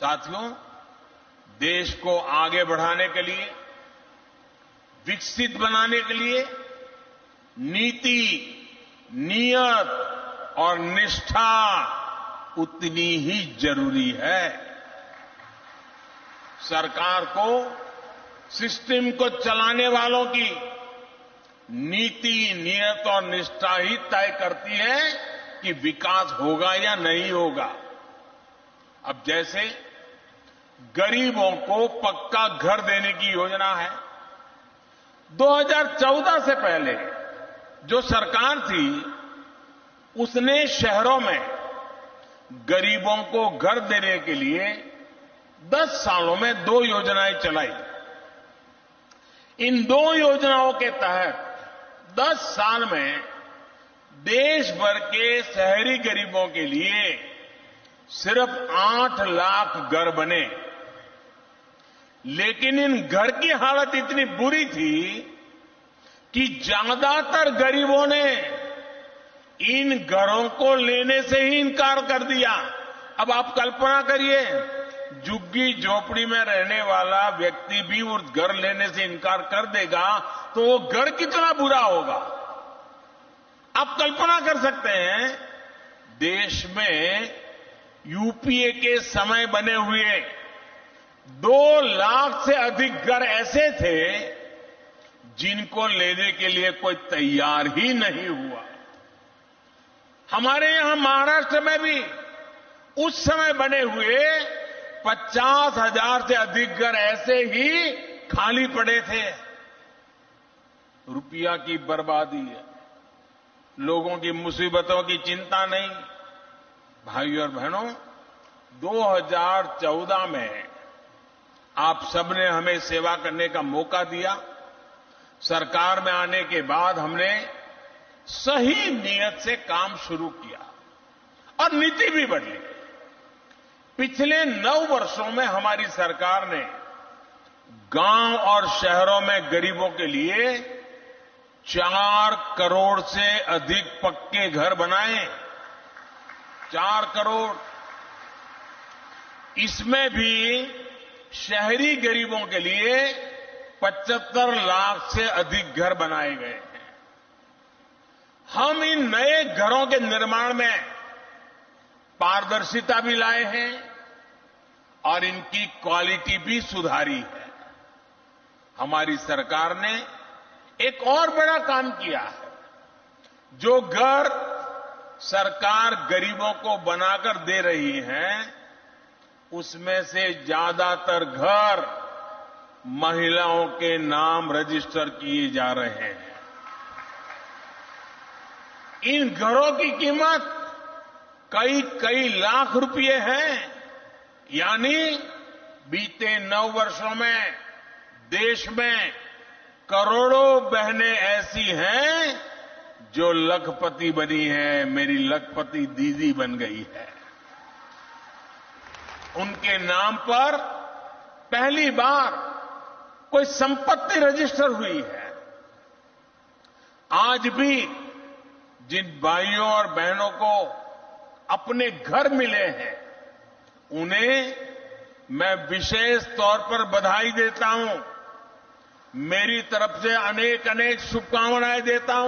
साथियों, देश को आगे बढ़ाने के लिए, विकसित बनाने के लिए नीति, नियत और निष्ठा उतनी ही जरूरी है। सरकार को सिस्टम को चलाने वालों की नीति, नियत और निष्ठा ही तय करती है कि विकास होगा या नहीं होगा। अब जैसे गरीबों को पक्का घर देने की योजना है, 2014 से पहले जो सरकार थी उसने शहरों में गरीबों को घर देने के लिए 10 सालों में 2 योजनाएं चलाई। इन 2 योजनाओं के तहत 10 साल में देश भर के शहरी गरीबों के लिए सिर्फ 8 लाख घर बने। लेकिन इन घर की हालत इतनी बुरी थी कि ज्यादातर गरीबों ने इन घरों को लेने से ही इनकार कर दिया। अब आप कल्पना करिए, झुग्गी झोपड़ी में रहने वाला व्यक्ति भी उस घर लेने से इनकार कर देगा तो वो घर कितना बुरा होगा। आप कल्पना कर सकते हैं, देश में यूपीए के समय बने हुए 2 लाख से अधिक घर ऐसे थे जिनको लेने के लिए कोई तैयार ही नहीं हुआ। हमारे यहां महाराष्ट्र में भी उस समय बने हुए 50,000 से अधिक घर ऐसे ही खाली पड़े थे। रुपया की बर्बादी है, लोगों की मुसीबतों की चिंता नहीं। भाइयों और बहनों, 2014 में आप सबने हमें सेवा करने का मौका दिया। सरकार में आने के बाद हमने सही नीयत से काम शुरू किया और नीति भी बदली। पिछले 9 वर्षों में हमारी सरकार ने गांव और शहरों में गरीबों के लिए 4 करोड़ से अधिक पक्के घर बनाए। 4 करोड़। इसमें भी शहरी गरीबों के लिए 75 लाख से अधिक घर बनाए गए हैं। हम इन नए घरों के निर्माण में पारदर्शिता भी लाए हैं और इनकी क्वालिटी भी सुधारी है। हमारी सरकार ने एक और बड़ा काम किया है। जो घर सरकार गरीबों को बनाकर दे रही है, उसमें से ज्यादातर घर महिलाओं के नाम रजिस्टर किए जा रहे हैं। इन घरों की कीमत कई लाख रुपए है। यानी बीते 9 वर्षों में देश में करोड़ों बहनें ऐसी हैं जो लखपति बनी है, मेरी लखपति दीदी बन गई है। उनके नाम पर पहली बार कोई संपत्ति रजिस्टर हुई है। आज भी जिन भाइयों और बहनों को अपने घर मिले हैं, उन्हें मैं विशेष तौर पर बधाई देता हूं। मेरी तरफ से अनेक शुभकामनाएं देता हूं।